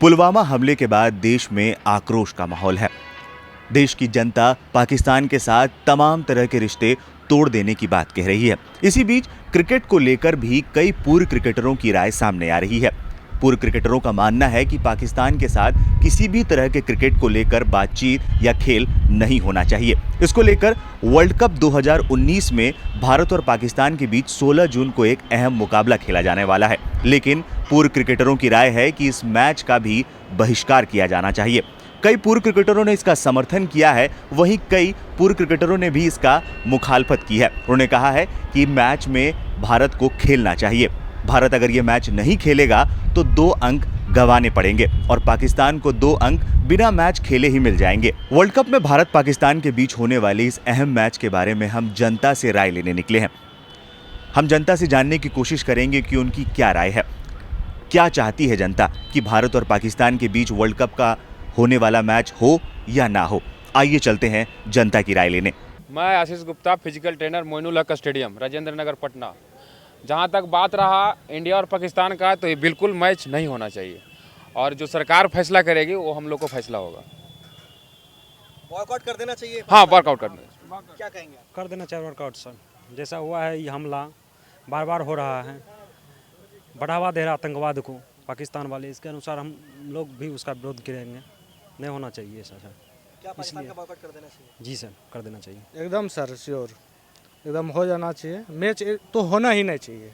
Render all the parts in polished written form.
पुलवामा हमले के बाद देश में आक्रोश का माहौल है। देश की जनता पाकिस्तान के साथ तमाम तरह के रिश्ते तोड़ देने की बात कह रही है। इसी बीच क्रिकेट को लेकर भी कई पूर्व क्रिकेटरों की राय सामने आ रही है। पूर्व क्रिकेटरों का मानना है कि पाकिस्तान के साथ किसी भी तरह के क्रिकेट को लेकर बातचीत या खेल नहीं होना चाहिए। इसको लेकर वर्ल्ड कप 2019 में भारत और पाकिस्तान के बीच 16 जून को एक अहम मुकाबला खेला जाने वाला है, लेकिन पूर्व क्रिकेटरों की राय है कि इस मैच का भी बहिष्कार किया जाना चाहिए। कई पूर्व क्रिकेटरों ने इसका समर्थन किया है, वहीं कई पूर्व क्रिकेटरों ने भी इसका मुखालफत की है। उन्होंने कहा है कि मैच में भारत को खेलना चाहिए। भारत अगर ये मैच नहीं खेलेगा तो 2 अंक गंवाने पड़ेंगे और पाकिस्तान को 2 अंक बिना मैच खेले ही मिल जाएंगे। वर्ल्ड कप में भारत पाकिस्तान के बीच होने वाले इस अहम मैच के बारे में हम जनता से राय लेने निकले हैं। हम जनता से जानने की कोशिश करेंगे कि उनकी क्या राय है, क्या चाहती है जनता कि भारत और पाकिस्तान के बीच वर्ल्ड कप का होने वाला मैच हो या ना हो। आइए चलते हैं जनता की राय लेने। मैं Ashish Gupta, physical trainer, Moinul Haq stadium, Rajendra Nagar, Patna. जहां तक बात रहा इंडिया और पाकिस्तान का, तो ये बिल्कुल मैच नहीं होना चाहिए और जो सरकार फैसला करेगी वो हम लोग को फैसला होगा। बॉयकॉट कर देना चाहिए। हाँ, वर्कआउट करना। क्या कहेंगे? कर देना चाहिए वर्कआउट सर। जैसा हुआ है ये हमला बार बार हो रहा है, बढ़ावा दे रहा आतंकवाद को पाकिस्तान वाले, इसके अनुसार हम लोग भी उसका विरोध करेंगे। नहीं होना चाहिए ऐसा सर। क्या पाकिस्तान का बॉयकॉट कर देना चाहिए? जी सर, कर देना चाहिए। एकदम सर, श्योर, एकदम हो जाना चाहिए। मैच तो होना ही नहीं चाहिए।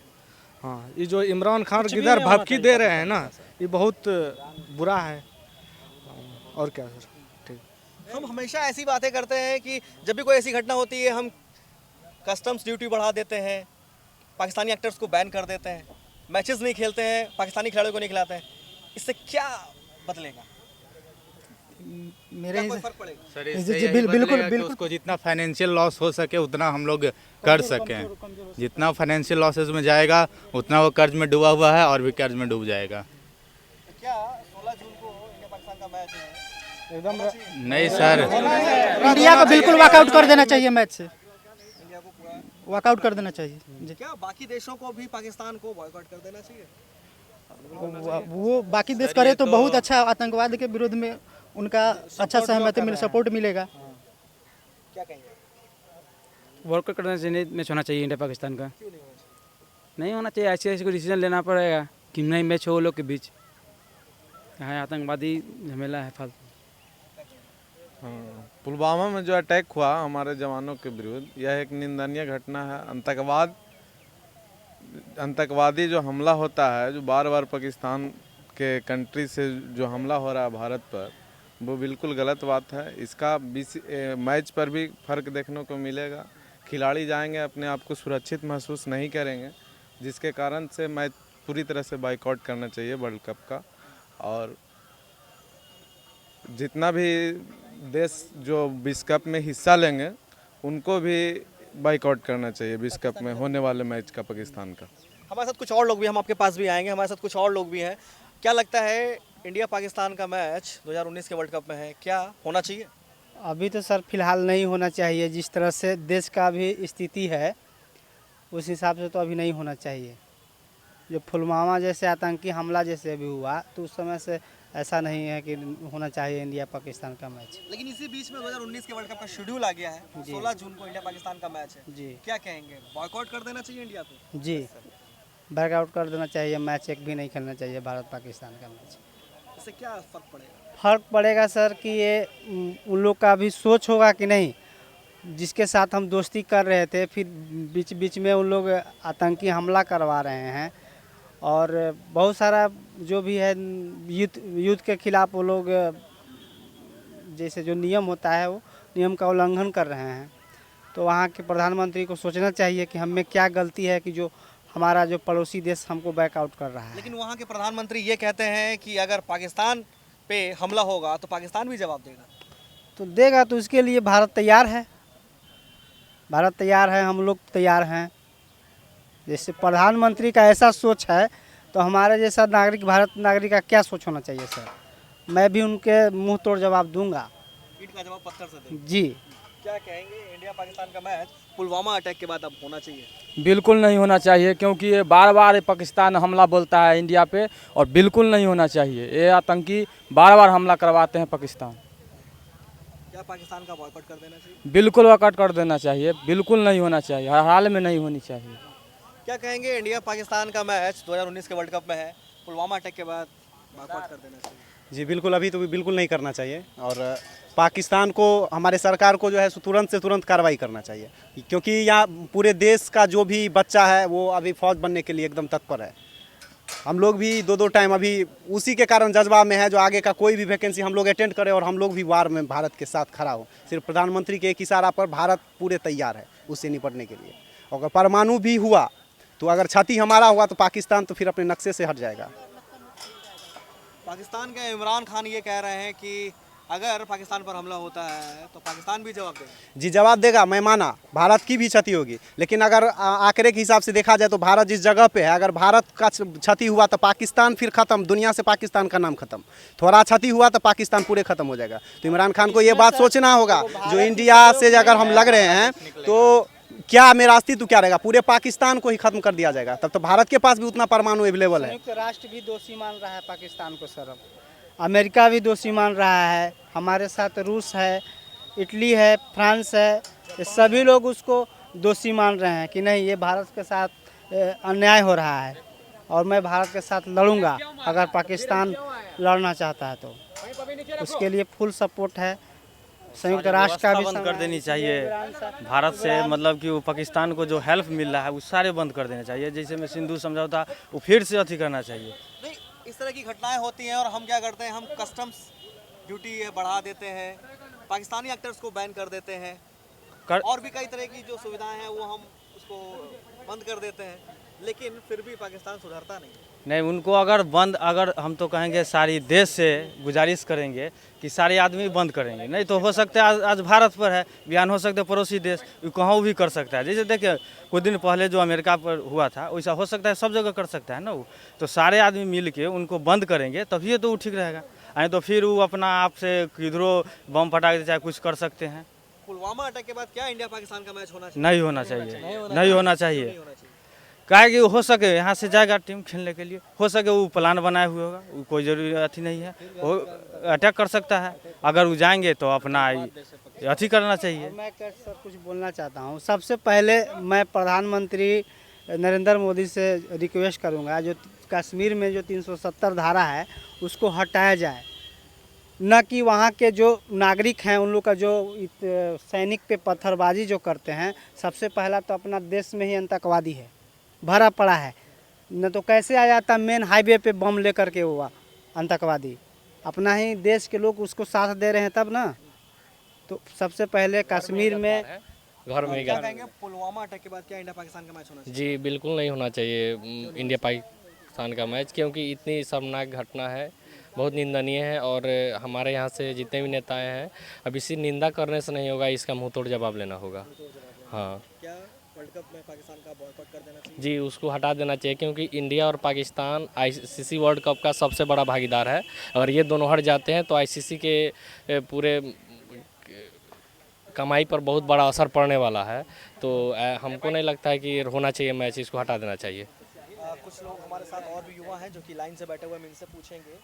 हाँ, ये जो इमरान खान किधर भपकी दे रहे हैं ना, ये बहुत बुरा है। और क्या सर, ठीक। हम हमेशा ऐसी बातें करते हैं कि जब भी कोई ऐसी घटना होती है हम कस्टम्स ड्यूटी बढ़ा देते हैं, पाकिस्तानी एक्टर्स को बैन कर देते हैं, मैचेस नहीं खेलते हैं, पाकिस्तानी खिलाड़ियों को नहीं खिलाते हैं। इससे क्या बदलेगा? मेरे कोई फर्क पड़ेगा? सर, इससे बिल्कुल उसको जितना फाइनेंशियल लॉस हो सके उतना हम लोग कर सकें। जितना फाइनेंशियल लॉसेस में जाएगा उतना वो कर्ज में डूबा हुआ है और भी कर्ज में डूब जाएगा। क्या 16 जून को इंडिया पाकिस्तान का मैच है? एकदम नहीं सर, इंडिया को बिल्कुल वॉकआउट कर देना चाहिए, मैच से इंडिया को पूरा वॉकआउट कर देना चाहिए जी। क्या बाकी देशों को भी पाकिस्तान को बॉयकॉट कर देना चाहिए? वो बाकी देश करे तो बहुत अच्छा, आतंकवाद के विरोध में उनका अच्छा सहमति मिले, सपोर्ट मिलेगा। क्या कहेंगे? वर्कआउट करना चाहिए, मैच होना चाहिए इंडिया पाकिस्तान का। नहीं होना चाहिए, ऐसे ऐसे कोई डिसीजन लेना पड़ेगा कि नहीं मैच हो लोग के बीच। यहाँ आतंकवादी झमेला है फालतू। पुलवामा में जो अटैक हुआ हमारे जवानों के विरुद्ध, यह एक निंदनीय घटना है। आतंकवादी जो हमला होता है, जो बार बार पाकिस्तान के कंट्री से जो हमला हो रहा है भारत पर, वो बिल्कुल गलत बात है। इसका मैच पर भी फर्क देखने को मिलेगा। खिलाड़ी जाएंगे, अपने आप को सुरक्षित महसूस नहीं करेंगे, जिसके कारण से मैच पूरी तरह से बाइकआउट करना चाहिए वर्ल्ड कप का। और जितना भी देश जो विश्व कप में हिस्सा लेंगे उनको भी बाइकआउट करना चाहिए विश्व कप में होने वाले मैच का पाकिस्तान का। हमारे साथ कुछ और लोग भी, हम आपके पास भी आएंगे, हमारे साथ कुछ और लोग भी हैं। क्या लगता है इंडिया पाकिस्तान का मैच 2019 के वर्ल्ड कप में है, क्या होना चाहिए? अभी तो सर फिलहाल नहीं होना चाहिए। जिस तरह से देश का भी स्थिति है उस हिसाब से तो अभी नहीं होना चाहिए। जो पुलवामा जैसे आतंकी हमला जैसे अभी हुआ, तो उस समय से ऐसा नहीं है कि होना चाहिए इंडिया पाकिस्तान का मैच। लेकिन इसी बीच में 2019 के वर्ल्ड कप का शेड्यूल आ गया है। 16 जून को इंडिया पाकिस्तान का मैच है जी। क्या कहेंगे? बॉयकॉट कर देना चाहिए इंडिया को? जी, बैकआउट कर देना चाहिए। मैच एक भी नहीं खेलना चाहिए भारत पाकिस्तान का मैच। इससे क्या फर्क पड़ेगा? फर्क पड़ेगा सर कि ये उन लोग का भी सोच होगा कि नहीं, जिसके साथ हम दोस्ती कर रहे थे, फिर बीच बीच में उन लोग आतंकी हमला करवा रहे हैं। और बहुत सारा जो भी है युद्ध के खिलाफ वो लोग, जैसे जो नियम होता है वो नियम का उल्लंघन कर रहे हैं। तो वहाँ के प्रधानमंत्री को सोचना चाहिए कि हम में क्या गलती है कि जो हमारा जो पड़ोसी देश हमको बैकआउट कर रहा है। लेकिन वहाँ के प्रधानमंत्री ये कहते हैं कि अगर पाकिस्तान पे हमला होगा तो पाकिस्तान भी जवाब देगा। तो देगा, तो इसके लिए भारत तैयार है। भारत तैयार है, हम लोग तैयार हैं। जैसे प्रधानमंत्री का ऐसा सोच है तो हमारे जैसा नागरिक, भारत नागरिक का क्या सोच होना चाहिए सर? मैं भी उनके मुंह तोड़ जवाब दूंगा। ईंट का जवाब पत्थर से देंगे। जी, क्या कहेंगे, इंडिया पाकिस्तान का मैच पुलवामा अटैक के बाद अब होना चाहिए? बिल्कुल नहीं होना चाहिए, क्योंकि ये बार बार पाकिस्तान हमला बोलता है इंडिया पे, और बिल्कुल नहीं होना चाहिए। ये आतंकी बार बार हमला करवाते हैं पाकिस्तान। क्या पाकिस्तान का बॉयकॉट कर देना चाहिए? बिल्कुल बॉयकॉट कर देना चाहिए, बिल्कुल नहीं होना चाहिए, हर हाल में नहीं होनी चाहिए। क्या कहेंगे, इंडिया पाकिस्तान का मैच 2019 के वर्ल्ड कप में है, पुलवामा अटैक के बाद बॉयकॉट कर देना चाहिए? जी बिल्कुल, अभी तो बिल्कुल नहीं करना चाहिए, और पाकिस्तान को, हमारे सरकार को जो है तुरंत से तुरंत कार्रवाई करना चाहिए, क्योंकि यहाँ पूरे देश का जो भी बच्चा है वो अभी फौज बनने के लिए एकदम तत्पर है। हम लोग भी दो टाइम अभी उसी के कारण जज्बा में है, जो आगे का कोई भी वैकेंसी हम लोग अटेंड करें और हम लोग भी वार में भारत के साथ खड़ा हो। सिर्फ प्रधानमंत्री के एक इशारा पर भारत पूरे तैयार है उससे निपटने के लिए। अगर परमाणु भी हुआ तो अगर छाती हमारा हुआ तो पाकिस्तान तो फिर अपने नक्शे से हट जाएगा। पाकिस्तान के इमरान खान ये कह रहे हैं कि अगर पाकिस्तान पर हमला होता है तो पाकिस्तान भी जवाब देगा। जी जवाब देगा, मैं माना भारत की भी क्षति होगी, लेकिन अगर आंकड़े के हिसाब से देखा जाए तो भारत जिस जगह पे है, अगर भारत का क्षति हुआ तो पाकिस्तान फिर खत्म, दुनिया से पाकिस्तान का नाम खत्म। थोड़ा क्षति हुआ तो पाकिस्तान पूरे खत्म हो जाएगा। तो इमरान खान को ये बात सोचना होगा, जो इंडिया से अगर हम लग रहे हैं तो क्या मेरा अस्तित्व क्या रहेगा, पूरे पाकिस्तान को ही खत्म कर दिया जाएगा। तब तो भारत के पास भी उतना परमाणु अवेलेबल है। संयुक्त राष्ट्र भी दोषी मान रहा है पाकिस्तान को सर, अमेरिका भी दोषी मान रहा है, हमारे साथ रूस है, इटली है, फ्रांस है, ये सभी लोग उसको दोषी मान रहे हैं कि नहीं ये भारत के साथ अन्याय हो रहा है, और मैं भारत के साथ लड़ूंगा अगर पाकिस्तान लड़ना चाहता है तो उसके लिए फुल सपोर्ट है। संयुक्त राष्ट्र का भी बंद कर देनी चाहिए भारत से, मतलब कि वो पाकिस्तान को जो हेल्प मिल रहा है वो सारे बंद कर देना चाहिए। जैसे में सिंधु समझौता वो फिर से अथी करना चाहिए। नहीं, इस तरह की घटनाएं होती हैं और हम क्या करते हैं, हम कस्टम्स ड्यूटी बढ़ा देते हैं, पाकिस्तानी एक्टर्स को बैन कर देते हैं, और भी कई तरह की जो सुविधाएं हैं वो हम उसको बंद कर देते हैं, लेकिन फिर भी पाकिस्तान सुधरता नहीं। उनको अगर हम तो कहेंगे सारी देश से गुजारिश करेंगे कि सारे आदमी बंद करेंगे, नहीं तो हो सकता है आज भारत पर है, बयान हो सकता है पड़ोसी देश कहीं भी कर सकता है। जैसे देखिए कुछ दिन पहले जो अमेरिका पर हुआ था, वैसा हो सकता है सब जगह कर सकता है ना वो। तो सारे आदमी मिल के उनको बंद करेंगे तभी तो वो ठीक रहेगा, नहीं तो फिर वो अपना आप से किधरों बम फटा के चाहे कुछ कर सकते हैं। पुलवामा अटैक के बाद क्या इंडिया पाकिस्तान का मैच होना चाहिए? नहीं होना चाहिए, नहीं होना चाहिए। काहे कि हो सके यहाँ से जाएगा टीम खेलने के लिए, हो सके वो प्लान बनाए हुए होगा, वो कोई जरूरी अथी नहीं है, वो अटैक कर सकता है। अगर वो जाएंगे तो अपना अथी करना चाहिए। मैं सर कुछ बोलना चाहता हूँ। सबसे पहले मैं प्रधानमंत्री नरेंद्र मोदी से रिक्वेस्ट करूँगा, जो कश्मीर में जो 370 धारा है उसको हटाया जाए, न कि वहाँ के जो नागरिक हैं उन लोग का जो सैनिक पे पत्थरबाजी जो करते हैं। सबसे पहला तो अपना देश में ही आतंकवादी है, भरा पड़ा है, न तो कैसे आ जाता मेन हाईवे पे बम लेकर के हुआ आतंकवादी। अपना ही देश के लोग उसको साथ दे रहे हैं तब ना। तो सबसे पहले कश्मीर में घर में क्या कहेंगे, पुलवामा अटैक के बाद क्या इंडिया पाकिस्तान का मैच होना चाहिए? जी बिल्कुल नहीं होना चाहिए इंडिया पाकिस्तान का मैच, क्योंकि इतनी शर्मनाक घटना है, बहुत निंदनीय है। और हमारे यहाँ से जितने भी नेताएं हैं, अब इसी निंदा करने से नहीं होगा, इसका मुंह तोड़ जवाब लेना होगा। हाँ, क्या वर्ल्ड कप में पाकिस्तान का बॉयकॉट कर देना चाहिए? जी उसको हटा देना चाहिए, क्योंकि इंडिया और पाकिस्तान आईसीसी वर्ल्ड कप का सबसे बड़ा भागीदार है। अगर ये दोनों हट जाते हैं तो आईसीसी के पूरे कमाई पर बहुत बड़ा असर पड़ने वाला है। तो हमको नहीं लगता है कि होना चाहिए मैच, इसको हटा देना चाहिए। कुछ लोग हमारे साथ और भी युवा हैं जो कि लाइन से बैठे हुए हैं, इनसे पूछेंगे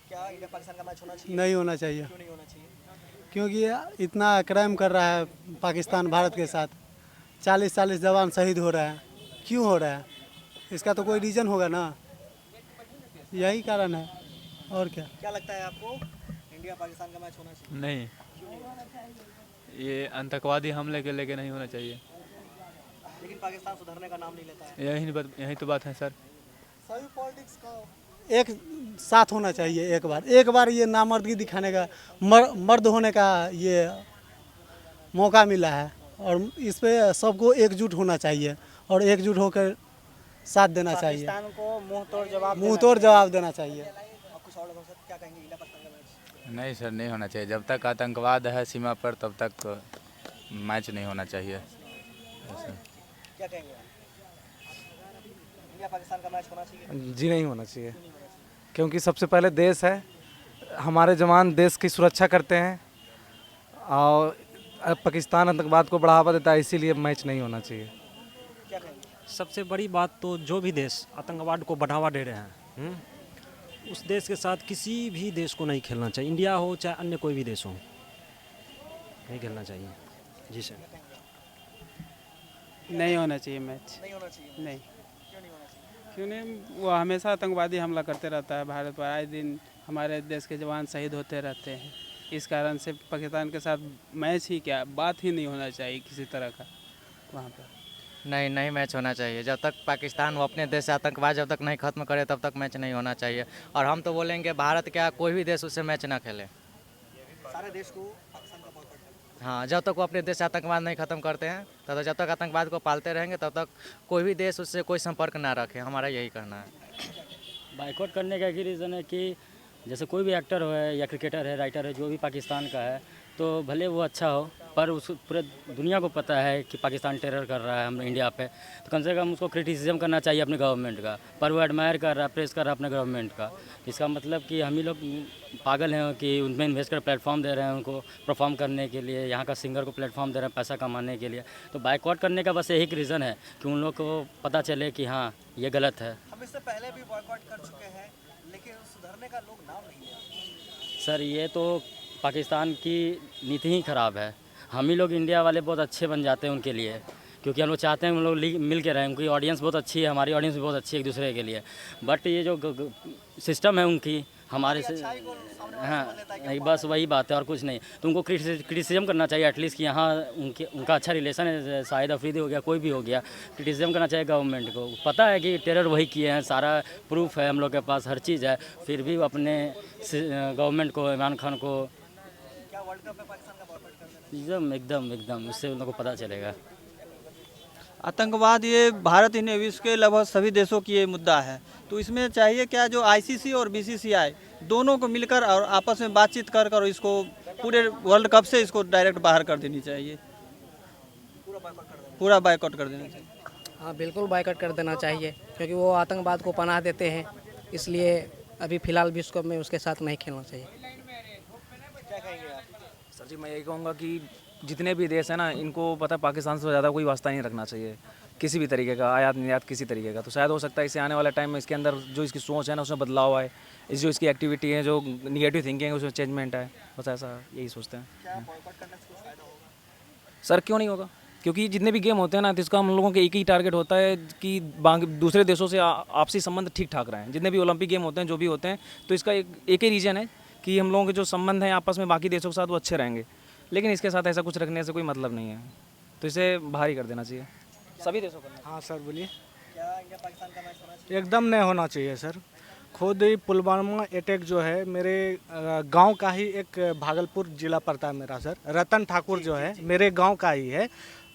क्या इंडिया पाकिस्तान का मैच होना चाहिए? नहीं होना चाहिए। क्यों नहीं होना चाहिए? क्योंकि इतना क्राइम कर रहा है पाकिस्तान भारत के साथ, 40-40 जवान शहीद हो रहा है। क्यों हो रहा है? इसका तो कोई रीज़न होगा ना, यही कारण है, और क्या। क्या लगता है आपको, इंडिया पाकिस्तान का मैच होना चाहिए? नहीं, ये आतंकवादी हमले के लेके नहीं होना चाहिए। लेकिन पाकिस्तान सुधरने का नाम नहीं लेता है। यही तो बात है सर। सभी पॉलिटिक्स का एक साथ होना चाहिए। एक बार ये नामर्दगी दिखाने का, मर्द होने का ये मौका मिला है, और इस पे सबको एकजुट होना चाहिए और एकजुट होकर साथ देना चाहिए। पाकिस्तान को मुंह तोड़ जवाब देना चाहिए। कुछ और लोगों से क्या कहेंगे, इंडिया पाकिस्तान का मैच? नहीं सर, नहीं होना चाहिए। जब तक आतंकवाद है सीमा पर तब तक मैच नहीं होना चाहिए। क्या कहेंगे, इंडिया पाकिस्तान का मैच होना चाहिए? जी नहीं होना चाहिए, क्योंकि सबसे पहले देश है, हमारे जवान देश की सुरक्षा करते हैं, और पाकिस्तान आतंकवाद को बढ़ावा देता है, इसीलिए मैच नहीं होना चाहिए। सबसे बड़ी बात तो जो भी देश आतंकवाद को बढ़ावा दे रहे हैं, उस देश के साथ किसी भी देश को नहीं खेलना चाहिए, इंडिया हो चाहे अन्य कोई भी देश हो, नहीं खेलना चाहिए। जी सर। नहीं होना चाहिए मैच। नहीं होना चाहिए। नहीं, क्यों नहीं होना चाहिए? क्यों नहीं, वो हमेशा आतंकवादी हमला करते रहता है भारत पर, आए दिन हमारे देश के जवान शहीद होते रहते हैं। इस कारण से पाकिस्तान के साथ मैच ही क्या, बात ही नहीं होना चाहिए किसी तरह का वहाँ पर। नहीं मैच होना चाहिए। जब तक पाकिस्तान वो अपने देश से आतंकवाद जब तक नहीं खत्म करे तब तक मैच नहीं होना चाहिए। और हम तो बोलेंगे भारत क्या कोई भी देश उससे मैच ना खेले। सारे देश को पाकिस्तान का बॉयकॉट करना। हाँ, जब तक वो अपने देश से आतंकवाद नहीं खत्म करते हैं तब तक, जब तक आतंकवाद को पालते रहेंगे तब तक कोई भी देश उससे कोई संपर्क ना रखे। हमारा यही कहना है। बाइकआउट करने का एक ही रीज़न है कि जैसे कोई भी एक्टर हो या क्रिकेटर है, राइटर है, जो भी पाकिस्तान का है, तो भले वो अच्छा हो पर उस पूरे दुनिया को पता है कि पाकिस्तान टेरर कर रहा है हम इंडिया पे, तो कम से कम उसको क्रिटिसिज्म करना चाहिए अपने गवर्नमेंट का। पर वो एडमायर कर रहा है, प्रेस कर रहा है अपने गवर्नमेंट का। इसका मतलब कि हम ही लोग पागल हैं कि उनमें इन्वेस्ट कर प्लेटफॉर्म दे रहे हैं उनको परफॉर्म करने के लिए, यहाँ का सिंगर को प्लेटफॉर्म दे रहे हैं पैसा कमाने के लिए। तो बाइकआउट करने का बस यही रीज़न है कि उन लोग को पता चले कि हाँ ये गलत है। हम इससे पहले भी बॉयकॉट कर चुके हैं, लेकिन सुधरने का लोग नाम नहीं लिया। सर ये तो पाकिस्तान की नीति ही ख़राब है। हम ही लोग इंडिया वाले बहुत अच्छे बन जाते हैं उनके लिए, क्योंकि हम लोग चाहते हैं हम लोग मिल के रहें। उनकी ऑडियंस बहुत अच्छी है, हमारी ऑडियंस भी बहुत अच्छी है एक दूसरे के लिए। बट ये जो सिस्टम है उनकी हमारे से, हाँ बस वही बात है और कुछ नहीं। तो उनको क्रिटिसिज्म करना चाहिए एटलीस्ट कि यहाँ उनका अच्छा रिलेशन है, शाहिद अफरीदी हो गया, कोई भी हो गया, क्रिटिसिज्म करना चाहिए गवर्नमेंट को। पता है कि टेरर वही किए हैं, सारा प्रूफ है हम लोग के पास, हर चीज़ है, फिर भी अपने गवर्नमेंट को, इमरान खान को वर्ल्ड कप में पाकिस्तान का बॉयकॉट कर दें? एकदम इससे उन लोगों को पता चलेगा। आतंकवाद ये भारत ही नहीं विश्व के लगभग सभी देशों की ये मुद्दा है। तो इसमें चाहिए क्या, जो आईसीसी और बीसीसीआई दोनों को मिलकर और आपस में बातचीत कर इसको पूरे वर्ल्ड कप से इसको डायरेक्ट बाहर कर देनी चाहिए, पूरा बाइकआउट कर देना चाहिए। हाँ बिल्कुल बाइकआउट कर देना चाहिए, क्योंकि वो आतंकवाद को पनाह देते हैं, इसलिए अभी फ़िलहाल विश्व कप में उसके साथ नहीं खेलना चाहिए। क्या कहेंगे आप? सर जी मैं यही कहूँगा कि जितने भी देश हैं ना, इनको पता है पाकिस्तान से ज़्यादा कोई वास्ता नहीं रखना चाहिए किसी भी तरीके का, आयात निर्यात किसी तरीके का। तो शायद हो सकता है इससे आने वाले टाइम में इसके अंदर जो इसकी सोच है ना उसमें बदलाव आए, इस जो इसकी एक्टिविटी है, जो निगेटिव थिंकिंग है उसमें चेंजमेंट आए, बस ऐसा यही सोचते हैं। क्या बॉयकॉट करने से कुछ फायदा होगा? सर क्यों नहीं होगा, क्योंकि जितने भी गेम होते हैं ना तो इसका हम लोगों के एक ही टारगेट होता है कि दूसरे देशों से आपसी संबंध ठीक ठाक रहें। जितने भी ओलंपिक गेम होते हैं, जो भी होते हैं, तो इसका एक ही रीज़न है कि हम लोगों के जो संबंध हैं आपस में बाकी देशों के साथ वो अच्छे रहेंगे। लेकिन इसके साथ ऐसा कुछ रखने से कोई मतलब नहीं है, तो इसे बाहर ही कर देना चाहिए सभी देशों को। हाँ सर बोलिए। क्या इंडिया पाकिस्तान का मैच होना चाहिए? एकदम नहीं होना चाहिए सर। खुद ही पुलवामा अटैक जो है, मेरे गांव का ही एक, भागलपुर जिला पड़ता है मेरा सर, रतन ठाकुर जो है मेरे गांव का ही है।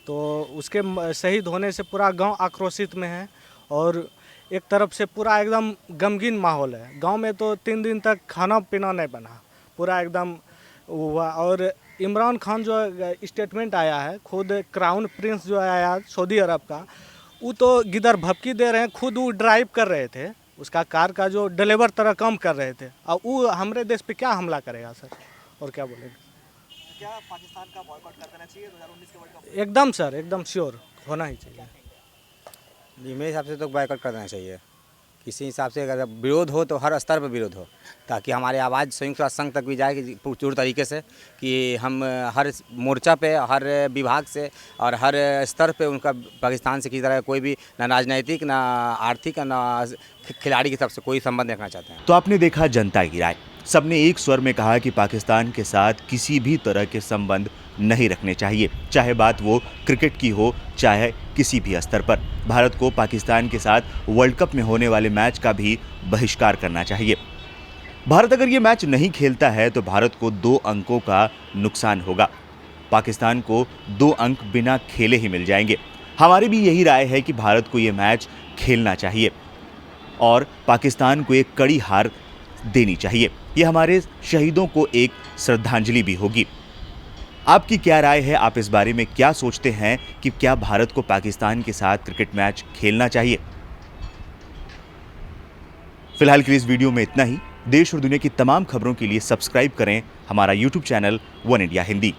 तो उसके शहीद होने से पूरा गांव आक्रोशित में है और एक तरफ से पूरा एकदम गमगीन माहौल है। गांव में तो 3 दिन तक खाना पीना नहीं बना, पूरा एकदम हुआ। और इमरान खान जो स्टेटमेंट आया है, खुद क्राउन प्रिंस जो आया सऊदी अरब का, वो तो गिदर भपकी दे रहे हैं। खुद वो ड्राइव कर रहे थे, उसका कार का जो डिलीवर तरह कम कर रहे थे, और वो हमारे देश पे क्या हमला करेगा सर, और क्या बोलेंगे? क्या पाकिस्तान का बॉयकॉट कर देना चाहिए 2019 के वर्ल्ड कप? एकदम सर, एकदम श्योर होना ही चाहिए। जी मेरे हिसाब से तो बाइकआउट कर देना चाहिए। किसी हिसाब से अगर विरोध हो तो हर स्तर पर विरोध हो, ताकि हमारी आवाज़ संयुक्त राष्ट्र संघ तक भी जाए कि पूर्ण तरीके से, कि हम हर मोर्चा पे, हर विभाग से और हर स्तर पे उनका पाकिस्तान से किसी तरह कोई भी ना राजनीतिक, ना आर्थिक, ना खिलाड़ी की तरफ से कोई संबंध रखना चाहते हैं। तो आपने देखा जनता की राय। सबने एक स्वर में कहा कि पाकिस्तान के साथ किसी भी तरह के संबंध नहीं रखने चाहिए, चाहे बात वो क्रिकेट की हो, चाहे किसी भी स्तर पर। भारत को पाकिस्तान के साथ वर्ल्ड कप में होने वाले मैच का भी बहिष्कार करना चाहिए। भारत अगर ये मैच नहीं खेलता है तो भारत को 2 अंकों का नुकसान होगा। पाकिस्तान को 2 अंक बिना खेले ही मिल जाएंगे। हमारी भी यही राय है कि भारत को ये मैच खेलना चाहिए और पाकिस्तान को एक कड़ी हार देनी चाहिए। ये हमारे शहीदों को एक श्रद्धांजलि भी होगी। आपकी क्या राय है? आप इस बारे में क्या सोचते हैं कि क्या भारत को पाकिस्तान के साथ क्रिकेट मैच खेलना चाहिए? फिलहाल के लिए इस वीडियो में इतना ही। देश और दुनिया की तमाम खबरों के लिए सब्सक्राइब करें हमारा YouTube channel one India Hindi.